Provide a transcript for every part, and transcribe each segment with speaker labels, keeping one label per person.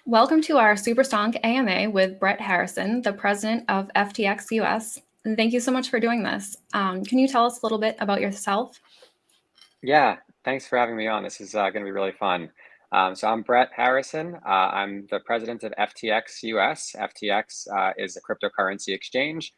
Speaker 1: Welcome to our Superstonk AMA with Brett Harrison, the president of FTX US. And thank you so much for doing this. Can you tell us a little bit about yourself?
Speaker 2: Yeah, thanks for having me on. This is going to be really fun. So I'm Brett Harrison. I'm the president of FTX US. FTX is a cryptocurrency exchange.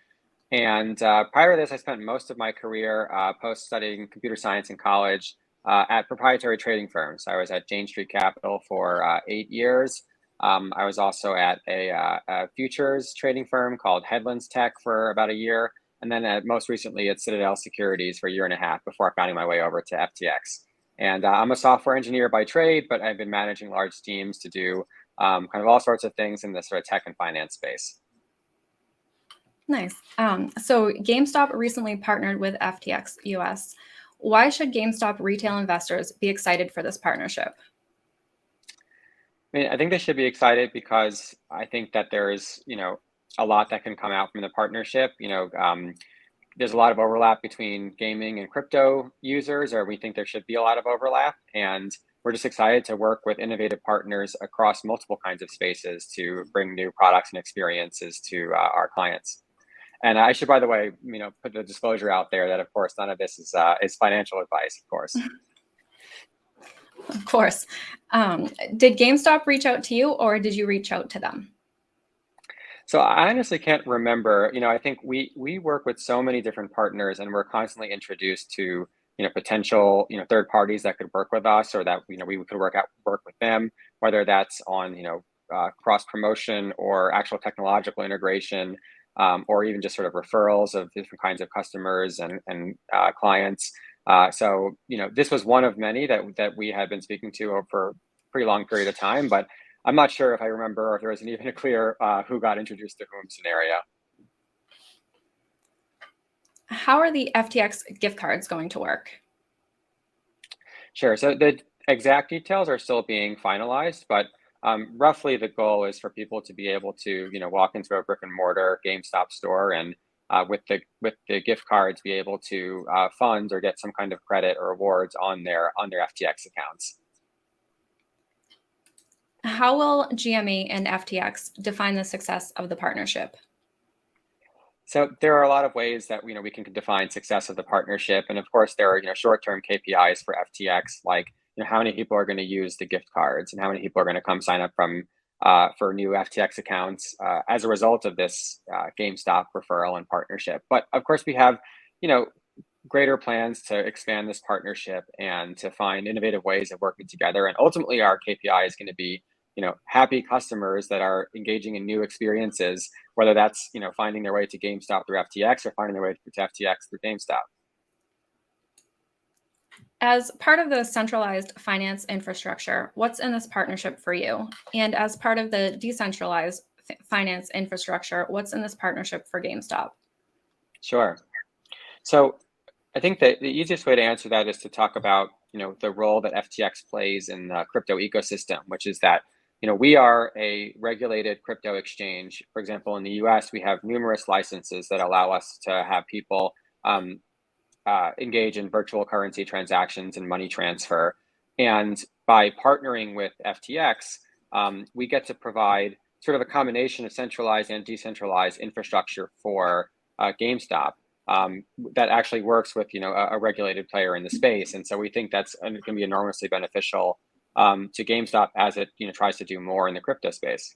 Speaker 2: And prior to this, I spent most of my career post-studying computer science in college at proprietary trading firms. I was at Jane Street Capital for 8 years. I was also at a futures trading firm called Headlands Tech for about a year. And then most recently at Citadel Securities for a year and a half before finding my way over to FTX. And I'm a software engineer by trade, but I've been managing large teams to do kind of all sorts of things in the sort of tech and finance space.
Speaker 1: Nice. So Gamestop recently partnered with FTX US. Why should GameStop retail investors be excited for this partnership?
Speaker 2: I mean, I think they should be excited because I think that there's, a lot that can come out from the partnership. There's a lot of overlap between gaming and crypto users, or we think there should be a lot of overlap. And we're just excited to work with innovative partners across multiple kinds of spaces to bring new products and experiences to our clients. And I should, by the way, put the disclosure out there that, of course, none of this is financial advice, of course.
Speaker 1: Of course. Did GameStop reach out to you or did you reach out to them?
Speaker 2: So I honestly can't remember. I think we work with so many different partners, and we're constantly introduced to potential third parties that could work with us, or that we could work with them, whether that's on cross promotion or actual technological integration, or even just sort of referrals of different kinds of customers and clients. So this was one of many that we had been speaking to for a pretty long period of time, but I'm not sure if I remember, or if there wasn't even a clear who got introduced to whom scenario.
Speaker 1: How are the FTX gift cards going to work?
Speaker 2: Sure. So the exact details are still being finalized, but roughly the goal is for people to be able to, walk into a brick and mortar GameStop store and with the gift cards be able to fund or get some kind of credit or rewards on their FTX accounts.
Speaker 1: How will GME and FTX define the success of the partnership?
Speaker 2: So there are a lot of ways that we can define success of the partnership, and of course there are short-term KPIs for FTX, like how many people are going to use the gift cards and how many people are going to come sign up for new FTX accounts as a result of this GameStop referral and partnership. But of course we have greater plans to expand this partnership and to find innovative ways of working together. And ultimately our KPI is going to be happy customers that are engaging in new experiences, whether that's finding their way to GameStop through FTX or finding their way to FTX through GameStop.
Speaker 1: As part of the centralized finance infrastructure, what's in this partnership for you? And as part of the decentralized finance infrastructure, what's in this partnership for GameStop?
Speaker 2: Sure. So I think that the easiest way to answer that is to talk about the role that FTX plays in the crypto ecosystem, which is that we are a regulated crypto exchange. For example, in the US, we have numerous licenses that allow us to have people engage in virtual currency transactions and money transfer. And by partnering with FTX, we get to provide sort of a combination of centralized and decentralized infrastructure for GameStop that actually works with a regulated player in the space. And so we think that's going to be enormously beneficial to GameStop as it tries to do more in the crypto space.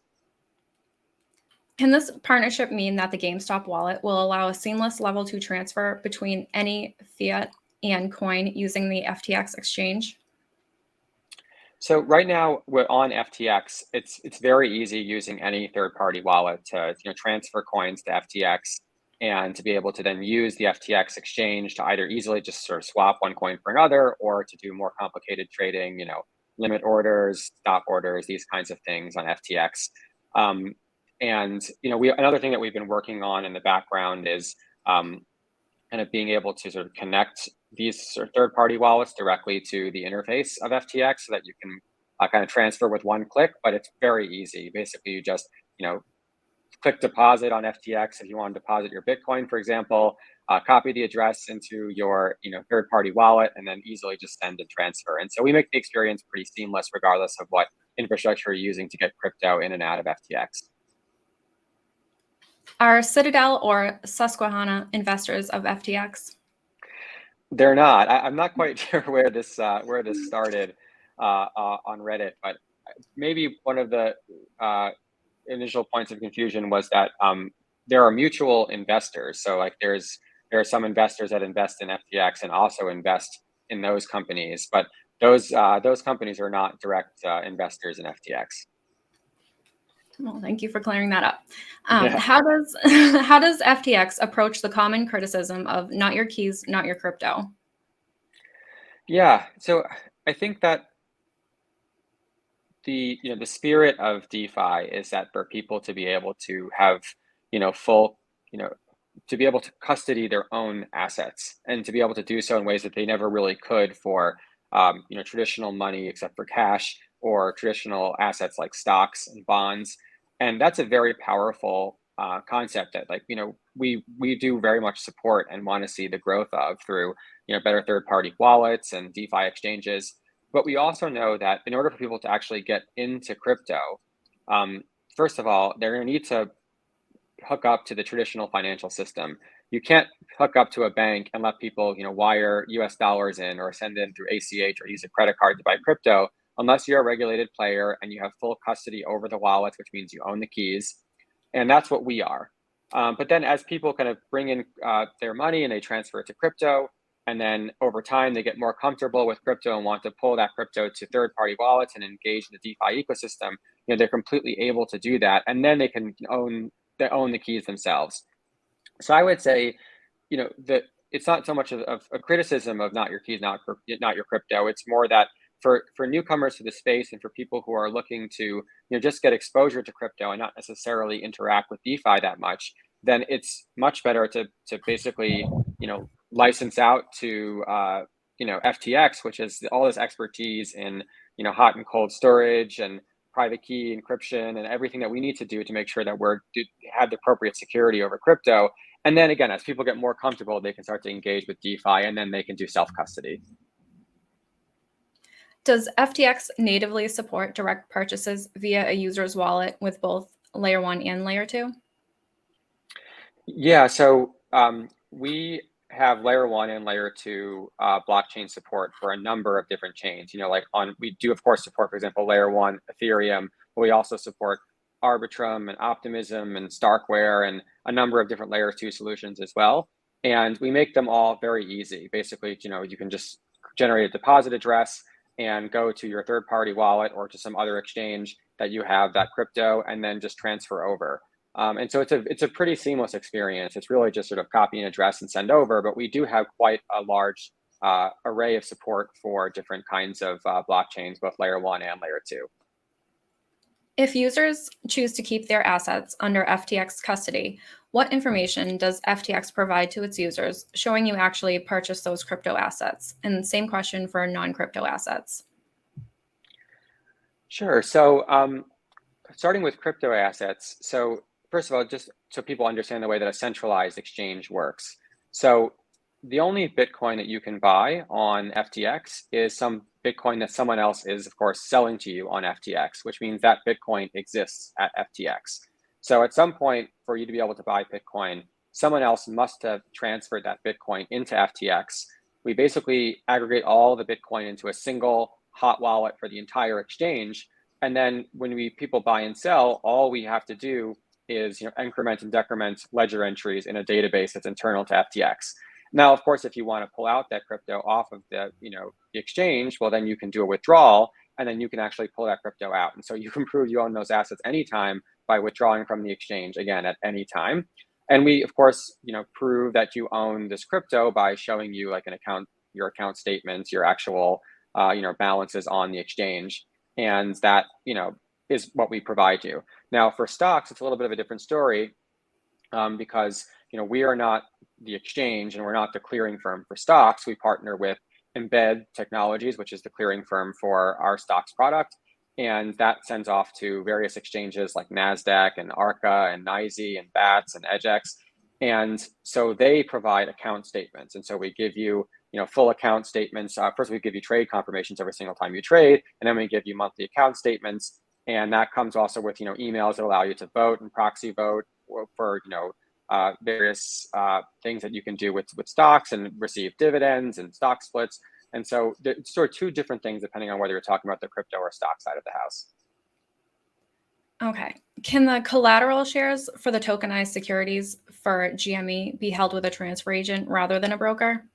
Speaker 1: Can this partnership mean that the Gamestop wallet will allow a seamless level 2 transfer between any fiat and coin using the FTX exchange?
Speaker 2: So right now we're on FTX. It's very easy using any third-party wallet to transfer coins to FTX and to be able to then use the FTX exchange to either easily just sort of swap one coin for another, or to do more complicated trading, limit orders, stop orders, these kinds of things on FTX. And another thing that we've been working on in the background is kind of being able to sort of connect these sort of third-party wallets directly to the interface of FTX, so that you can kind of transfer with one click. But it's very easy. Basically, you just click deposit on FTX if you want to deposit your Bitcoin, for example. Copy the address into your third-party wallet, and then easily just send and transfer. And so we make the experience pretty seamless, regardless of what infrastructure you're using to get crypto in and out of FTX.
Speaker 1: Are Citadel or Susquehanna investors of FTX?
Speaker 2: They're not. I'm not quite sure where this started on Reddit, but maybe one of the initial points of confusion was that there are mutual investors. So like there are some investors that invest in FTX and also invest in those companies, but those companies are not direct investors in FTX.
Speaker 1: Well, thank you for clearing that up.
Speaker 2: Yeah.
Speaker 1: How does FTX approach the common criticism of not your keys, not your crypto?
Speaker 2: Yeah. So I think that the spirit of DeFi is that for people to be able to have full to be able to custody their own assets and to be able to do so in ways that they never really could for traditional money except for cash or traditional assets like stocks and bonds. And that's a very powerful concept that we do very much support and want to see the growth of through better third-party wallets and DeFi exchanges. But we also know that in order for people to actually get into crypto, first of all, they're going to need to hook up to the traditional financial system. You can't hook up to a bank and let people, wire US dollars in or send in through ACH or use a credit card to buy crypto unless you're a regulated player and you have full custody over the wallets, which means you own the keys. And that's what we are. But then as people kind of bring in their money and they transfer it to crypto, and then over time they get more comfortable with crypto and want to pull that crypto to third-party wallets and engage in the DeFi ecosystem, they're completely able to do that. And then they can own the keys themselves. So I would say, that it's not so much of a criticism of not your keys, not your crypto. It's more that for newcomers to the space and for people who are looking to just get exposure to crypto and not necessarily interact with DeFi that much, then it's much better to basically license out to FTX, which is all this expertise in hot and cold storage and private key encryption and everything that we need to do to make sure that have the appropriate security over crypto. And then again, as people get more comfortable, they can start to engage with DeFi and then they can do self-custody.
Speaker 1: Does FTX natively support direct purchases via a user's wallet with both layer 1 and layer 2?
Speaker 2: Yeah, so we have layer 1 and layer 2 blockchain support for a number of different chains. We do of course support, for example, layer 1 Ethereum, but we also support Arbitrum and Optimism and Starkware and a number of different layer 2 solutions as well. And we make them all very easy. Basically, you can just generate a deposit address and go to your third-party wallet or to some other exchange that you have that crypto and then just transfer over. And so it's a pretty seamless experience. It's really just sort of copy an address and send over, but we do have quite a large array of support for different kinds of blockchains, both layer 1 and layer 2.
Speaker 1: If users choose to keep their assets under FTX custody, what information does FTX provide to its users showing you actually purchased those crypto assets? And same question for non-crypto assets.
Speaker 2: Sure. So starting with crypto assets. So first of all, just so people understand the way that a centralized exchange works. So the only Bitcoin that you can buy on FTX is some Bitcoin that someone else is, of course, selling to you on FTX, which means that Bitcoin exists at FTX. So at some point, for you to be able to buy Bitcoin, someone else must have transferred that Bitcoin into FTX. We basically aggregate all the Bitcoin into a single hot wallet for the entire exchange. And then when people buy and sell, all we have to do is increment and decrement ledger entries in a database that's internal to FTX. Now, of course, if you want to pull out that crypto off of the exchange, well, then you can do a withdrawal, and then you can actually pull that crypto out. And so you can prove you own those assets anytime by withdrawing from the exchange, again, at any time. And we, of course, prove that you own this crypto by showing you like your account statements, your actual, balances on the exchange. And that, is what we provide you. Now, for stocks, it's a little bit of a different story because, we are not the exchange and we're not the clearing firm for stocks. We partner with Embed Technologies, which is the clearing firm for our stocks product. And that sends off to various exchanges like NASDAQ and ARCA and NYSE and BATS and EDGX. And so they provide account statements. And so we give you full account statements. First, we give you trade confirmations every single time you trade, and then we give you monthly account statements. And that comes also with, emails that allow you to vote and proxy vote for, various things that you can do with stocks and receive dividends and stock splits. And so there's sort of two different things depending on whether you're talking about the crypto or stock side of the house.
Speaker 1: Okay. Can the collateral shares for the tokenized securities for GME be held with a transfer agent rather than a broker?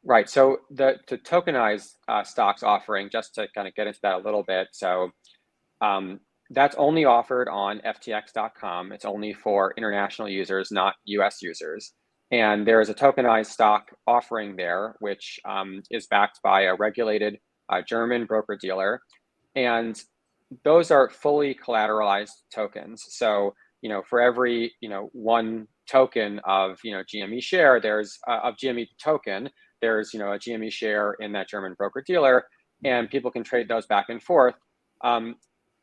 Speaker 2: Right. So the tokenized stocks offering, just to kind of get into that a little bit. So that's only offered on FTX.com. It's only for international users, not US users. And there is a tokenized stock offering there, which is backed by a regulated German broker dealer. And those are fully collateralized tokens. So, for every, one token of, GME share, there's of GME token, there's, a GME share in that German broker dealer, and people can trade those back and forth.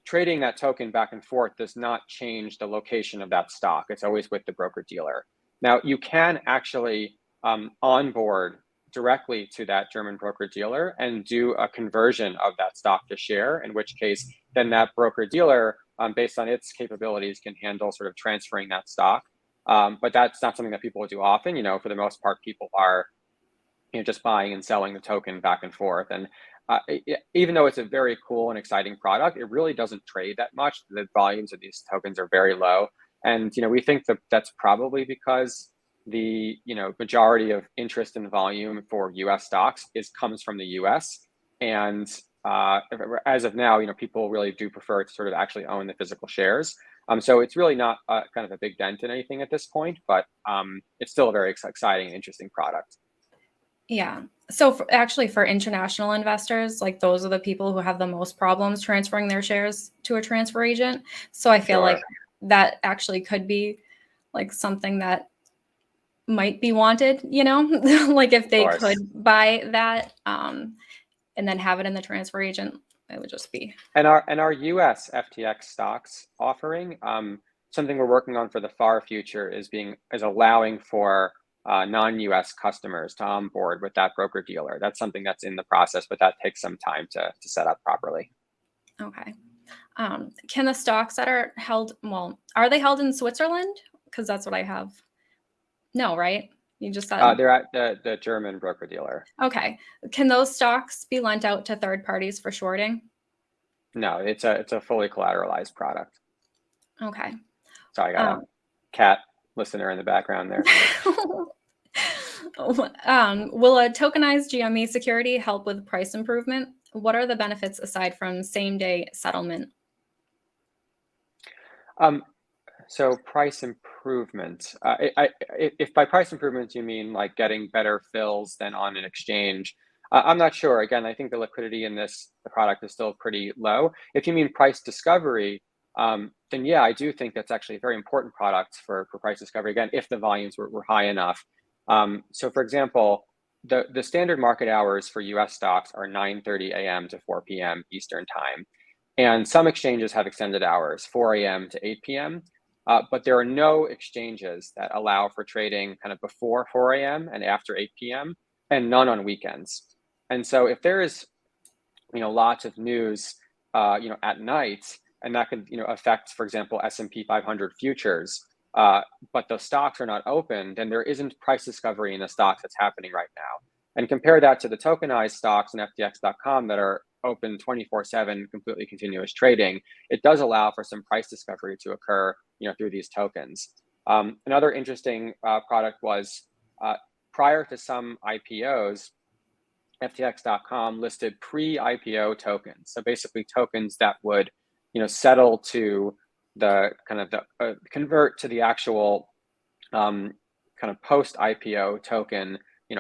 Speaker 2: Trading that token back and forth does not change the location of that stock. It's always with the broker dealer. Now, you can actually onboard directly to that German broker dealer and do a conversion of that stock to share, in which case then that broker dealer, based on its capabilities, can handle sort of transferring that stock. But that's not something that people do often. For the most part, people are just buying and selling the token back and forth. And even though it's a very cool and exciting product, it really doesn't trade that much. The volumes of these tokens are very low. And we think that that's probably because the majority of interest in volume for US stocks comes from the US. And as of now, people really do prefer to sort of actually own the physical shares. So it's really not kind of a big dent in anything at this point, but it's still a very exciting and interesting product.
Speaker 1: Yeah. So actually for international investors, like those are the people who have the most problems transferring their shares to a transfer agent. So I feel like that actually could be like something that might be wanted, like if they could buy that and then have it in the transfer agent, it would just be.
Speaker 2: And our US FTX stocks offering, something we're working on for the far future is allowing for non-US customers to onboard with that broker dealer. That's something that's in the process, but that takes some time to set up properly.
Speaker 1: Okay. Can the stocks that are held, are they held in Switzerland? Because that's what I have. No, right? You just said
Speaker 2: they're at the German broker dealer.
Speaker 1: Okay. Can those stocks be lent out to third parties for shorting?
Speaker 2: No, it's a fully collateralized product.
Speaker 1: Okay.
Speaker 2: So I got a cat listener in the background there.
Speaker 1: Will a tokenized GME security help with price improvement? What are the benefits aside from same-day settlement?
Speaker 2: So price improvement. If by price improvement you mean like getting better fills than on an exchange, I'm not sure. Again, I think the liquidity in the product is still pretty low. If you mean price discovery, then yeah, I do think that's actually a very important product for price discovery. Again, if the volumes were high enough. So for example, the standard market hours for US stocks are 9:30 a.m. to 4 p.m. Eastern time. And some exchanges have extended hours, 4 a.m. to 8 p.m. But there are no exchanges that allow for trading kind of before 4 a.m. and after 8 p.m. and none on weekends. And so if there is, lots of news, at night, and that could, affect, for example, S&P 500 futures, but the stocks are not open, then there isn't price discovery in the stocks that's happening right now. And compare that to the tokenized stocks and FTX.com that are open 24/7, completely continuous trading. It does allow for some price discovery to occur, through these tokens. Another interesting product was prior to some IPOs, FTX.com listed pre-IPO tokens. So basically tokens that would, settle to the kind of convert to the actual kind of post-IPO token,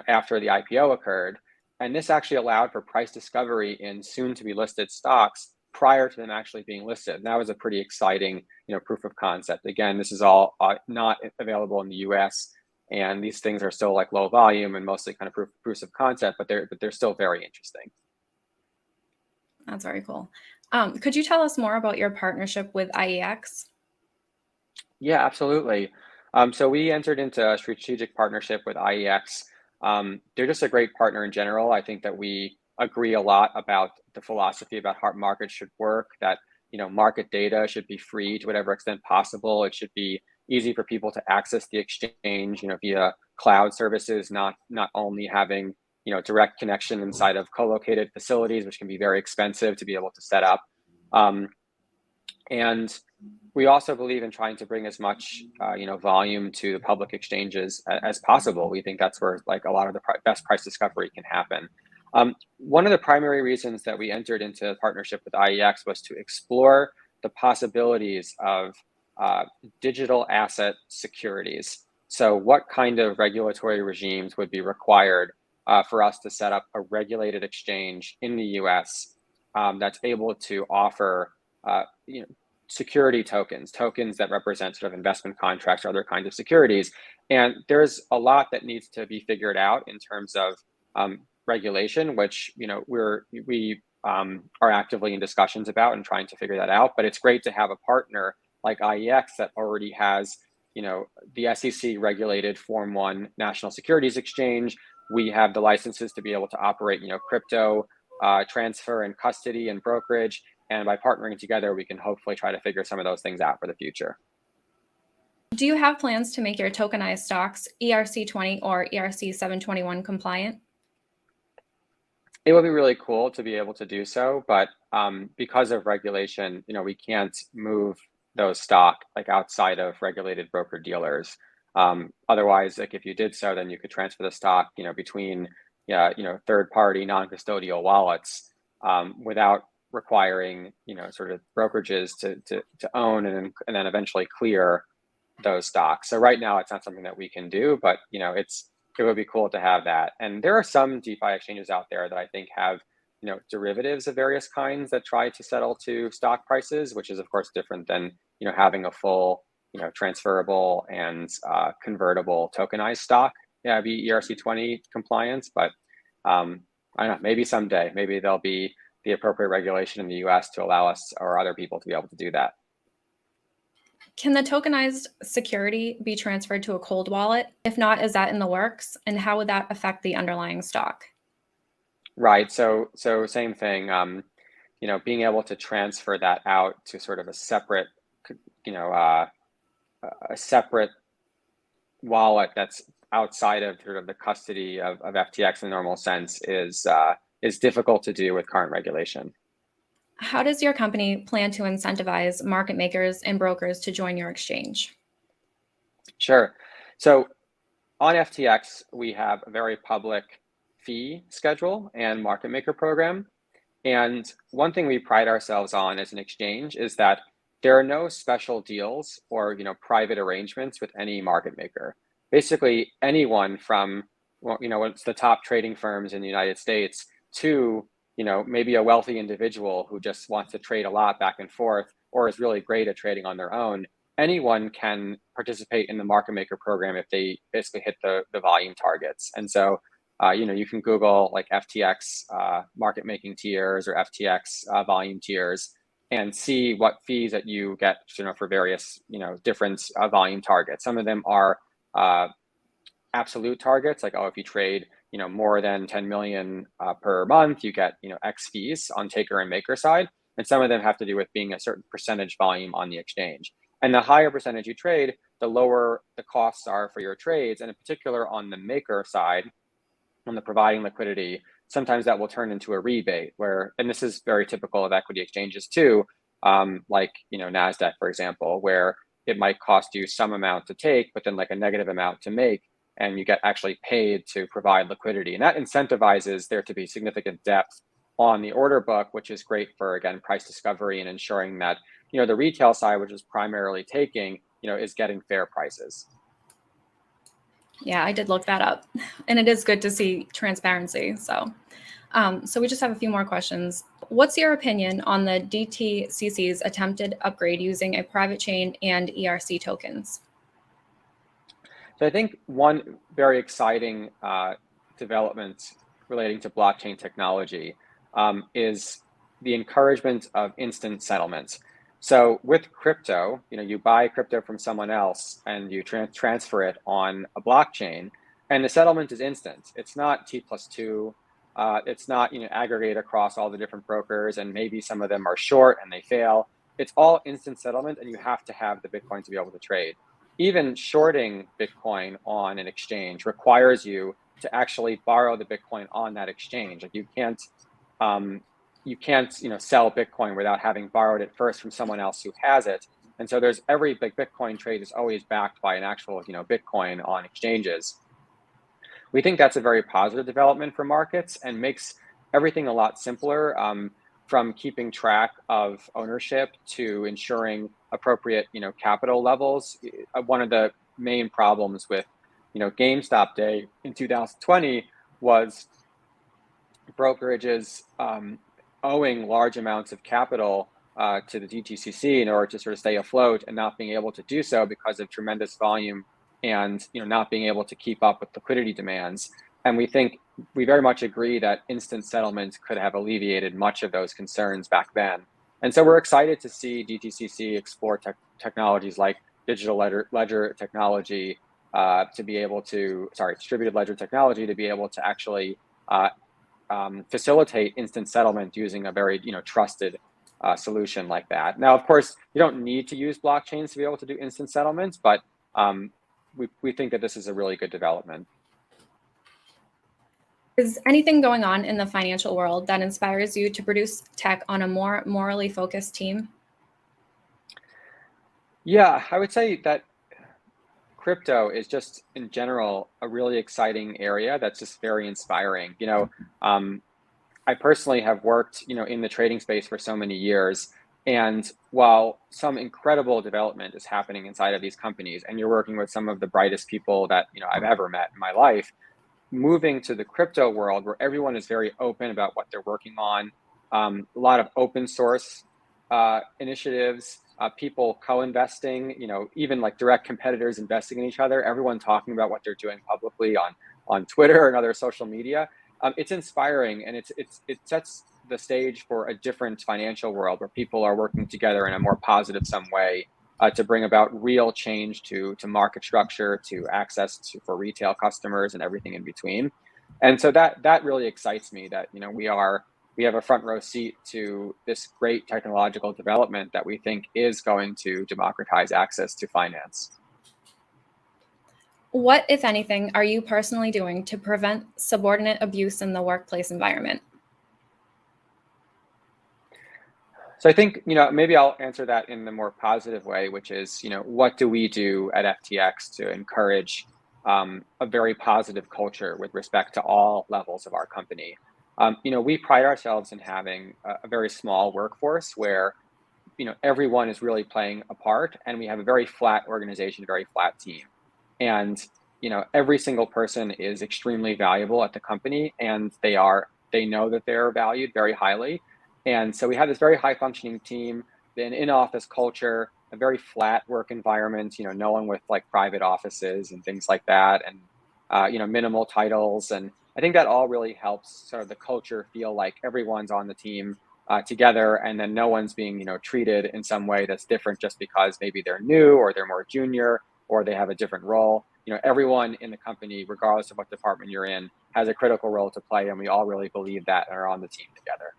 Speaker 2: after the IPO occurred. And this actually allowed for price discovery in soon to be listed stocks prior to them actually being listed. And that was a pretty exciting, proof of concept. Again, this is all not available in the US. And these things are still like low volume and mostly kind of proofs of concept, but they're still very interesting.
Speaker 1: That's very cool. Could you tell us more about your partnership with IEX?
Speaker 2: Yeah, absolutely. So we entered into a strategic partnership with IEX They're just a great partner in general. I think that we agree a lot about the philosophy about how markets should work, that market data should be free to whatever extent possible. It should be easy for people to access the exchange, via cloud services, not only having direct connection inside of co-located facilities, which can be very expensive to be able to set up. And we also believe in trying to bring as much volume to the public exchanges as possible. We think that's where like a lot of the best price discovery can happen. One of the primary reasons that we entered into a partnership with IEX was to explore the possibilities of digital asset securities. So what kind of regulatory regimes would be required for us to set up a regulated exchange in the US that's able to offer security tokens that represent sort of investment contracts or other kinds of securities. And there's a lot that needs to be figured out in terms of regulation, which we are actively in discussions about and trying to figure that out. But it's great to have a partner like IEX that already has the SEC regulated Form 1 National Securities Exchange. We have the licenses to be able to operate crypto transfer and custody and brokerage. And by partnering together, we can hopefully try to figure some of those things out for the future.
Speaker 1: Do you have plans to make your tokenized stocks ERC-20 or ERC-721 compliant?
Speaker 2: It would be really cool to be able to do so, but because of regulation, we can't move those stock like outside of regulated broker dealers. Otherwise, like if you did so, then you could transfer the stock, between third-party non-custodial wallets without requiring sort of brokerages to own and then eventually clear those stocks. So right now it's not something that we can do, but it would be cool to have that. And there are some DeFi exchanges out there that I think have derivatives of various kinds that try to settle to stock prices, which is of course different than having a full transferable and convertible tokenized stock be ERC-20 compliance. But I don't know, maybe someday, maybe there'll be the appropriate regulation in the US to allow us or other people to be able to do that.
Speaker 1: Can the tokenized security be transferred to a cold wallet? If not, is that in the works? And how would that affect the underlying stock?
Speaker 2: Right. So same thing. Being able to transfer that out to sort of a separate, a separate wallet that's outside of sort of the custody of FTX in the normal sense is difficult to do with current regulation.
Speaker 1: How does your company plan to incentivize market makers and brokers to join your exchange?
Speaker 2: Sure. So on FTX, we have a very public fee schedule and market maker program. And one thing we pride ourselves on as an exchange is that there are no special deals or private arrangements with any market maker. Basically, anyone from what's the top trading firms in the United States to maybe a wealthy individual who just wants to trade a lot back and forth or is really great at trading on their own. Anyone can participate in the market maker program if they basically hit the volume targets. And so, you can Google like FTX market making tiers or FTX volume tiers and see what fees that you get, for various, different volume targets. Some of them are absolute targets, like, if you trade, more than 10 million per month, you get, X fees on taker and maker side. And some of them have to do with being a certain percentage volume on the exchange. And the higher percentage you trade, the lower the costs are for your trades. And in particular, on the maker side, on the providing liquidity, sometimes that will turn into a rebate and this is very typical of equity exchanges too, like, NASDAQ, for example, where it might cost you some amount to take, but then like a negative amount to make, and you get actually paid to provide liquidity. And that incentivizes there to be significant depth on the order book, which is great for, again, price discovery and ensuring that, the retail side, which is primarily taking, is getting fair prices.
Speaker 1: Yeah, I did look that up, and it is good to see transparency. So we just have a few more questions. What's your opinion on the DTCC's attempted upgrade using a private chain and ERC tokens?
Speaker 2: So I think one very exciting development relating to blockchain technology is the encouragement of instant settlements. So with crypto, you buy crypto from someone else and you transfer it on a blockchain, And the settlement is instant. It's not T+2. It's not aggregate across all the different brokers, and maybe some of them are short and they fail. It's all instant settlement, and you have to have the Bitcoin to be able to trade. Even shorting Bitcoin on an exchange requires you to actually borrow the Bitcoin on that exchange. Like you can't sell Bitcoin without having borrowed it first from someone else who has it. And so there's every big Bitcoin trade is always backed by an actual Bitcoin on exchanges. We think that's a very positive development for markets and makes everything a lot simpler, from keeping track of ownership to ensuring appropriate capital levels. One of the main problems with GameStop Day in 2020 was brokerages owing large amounts of capital to the DTCC in order to sort of stay afloat, and not being able to do so because of tremendous volume and not being able to keep up with liquidity demands. And we very much agree that instant settlement could have alleviated much of those concerns back then. And so we're excited to see DTCC explore technologies like distributed ledger technology to be able to actually facilitate instant settlement using a very trusted solution like that. Now, of course, you don't need to use blockchains to be able to do instant settlements, but we think that this is a really good development.
Speaker 1: Is anything going on in the financial world that inspires you to produce tech on a more morally focused team?
Speaker 2: Yeah, I would say that crypto is just in general a really exciting area that's just very inspiring. I personally have worked in the trading space for so many years, and while some incredible development is happening inside of these companies, and you're working with some of the brightest people that I've ever met in my life, moving to the crypto world where everyone is very open about what they're working on, a lot of open source initiatives, people co-investing, even like direct competitors investing in each other, everyone talking about what they're doing publicly on Twitter and other social media. It's inspiring, and it sets the stage for a different financial world where people are working together in a more positive some way to bring about real change to market structure, to access for retail customers and everything in between. And so that really excites me, that we have a front row seat to this great technological development that we think is going to democratize access to finance.
Speaker 1: What, if anything, are you personally doing to prevent subordinate abuse in the workplace environment?
Speaker 2: So I think, maybe I'll answer that in the more positive way, which is, what do we do at FTX to encourage a very positive culture with respect to all levels of our company? We pride ourselves in having a very small workforce where, everyone is really playing a part, and we have a very flat organization, a very flat team. And, every single person is extremely valuable at the company, and they know that they're valued very highly. And so we have this very high functioning team, an in-office culture, a very flat work environment, no one with like private offices and things like that, and, minimal titles. And I think that all really helps sort of the culture feel like everyone's on the team together, and then no one's being, treated in some way that's different just because maybe they're new or they're more junior or they have a different role. Everyone in the company, regardless of what department you're in, has a critical role to play, and we all really believe that and are on the team together.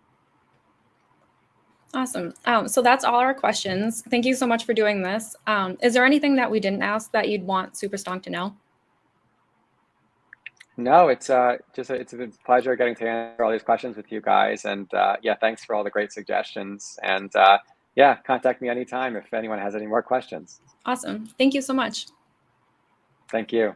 Speaker 1: Awesome. So that's all our questions. Thank you so much for doing this. Is there anything that we didn't ask that you'd want Superstonk to know?
Speaker 2: No, it's a pleasure getting to answer all these questions with you guys. And yeah, thanks for all the great suggestions. And yeah, contact me anytime if anyone has any more questions.
Speaker 1: Awesome. Thank you so much.
Speaker 2: Thank you.